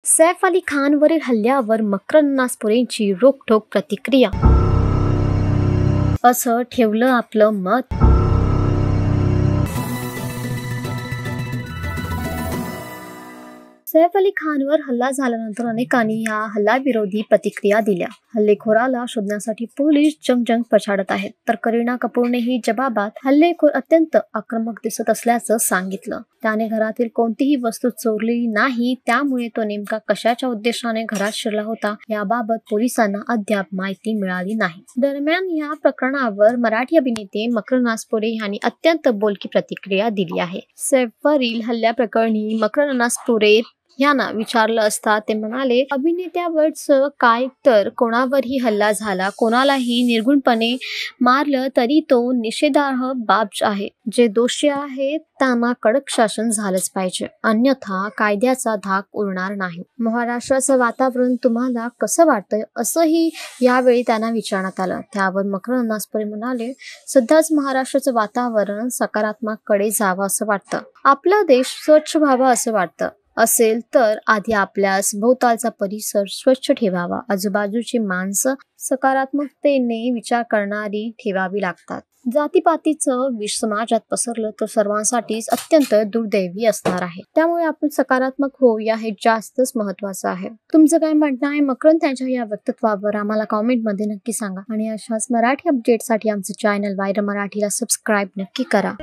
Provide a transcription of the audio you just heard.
सैफ अली खानवरील हल्ल्यावर मकरंद नासपुरेंची रोखठोक प्रतिक्रिया. असं ठेवलं आपलं मत. सैफ अली खानवर हल्ला झाल्यानंतर अनेकांनी या हल्ल्याविरोधी प्रतिक्रिया दिल्या. हल्लेखोराला शोधण्यासाठी पोलीस जंग पछाडत आहेत, तर करीना कपूरनेही जबाबात हल्लेखोर अत्यंत आक्रमक दिसत असल्याचं सांगितलं. त्याने घरातील कोणतीही वस्तू चोरलेली नाही, त्यामुळे तो नेमका कशाच्या उद्देशाने घरात शिरला होता याबाबत पोलिसांना अद्याप माहिती मिळाली नाही. दरम्यान या प्रकरणावर मराठी अभिनेते मकरंद नासपुरे यांनी अत्यंत बोलकी प्रतिक्रिया दिली आहे. सैफवरील हल्ल्याप्रकरणी मकरंद नासपुरे यांना विचारलं असता ते म्हणाले, अभिनेत्यावरचं काय तर कोणावरही हल्ला झाला, कोणालाही निर्गुणपणे मारलं तरी तो निषेधार्ह बाब आहे. जे दोषी आहेत त्यांना कडक शासन झालंच पाहिजे, अन्यथा कायद्याचा धाक उरणार नाही. महाराष्ट्राचं वातावरण तुम्हाला कसं वाटतंय असंही यावेळी त्यांना विचारण्यात आलं. त्यावर मकरंद नासपुरे म्हणाले, सध्याच महाराष्ट्राचं वातावरण सकारात्मककडे जावं असं वाटतं. आपला देश स्वच्छ व्हावा असं वाटतं असेल तर आधी आपल्यास भोवतालचा परिसर स्वच्छ ठेवावा. आजूबाजूची माणसं सकारात्मकतेने विचार करणारी ठेवावी लागतात. जातीपातीचं विष समाजात पसरलं तर सर्वांसाठीच अत्यंत दुर्दैवी असणार आहे. त्यामुळे आपण सकारात्मक होऊया हे जास्तच महत्वाचं आहे. तुमचं काय म्हणणं आहे मकरंद त्यांच्या या वक्तव्यावर आम्हाला कॉमेंटमध्ये नक्की सांगा. आणि अशाच मराठी अपडेटसाठी आमचं चॅनल वायरमराठीला सबस्क्राईब नक्की करा.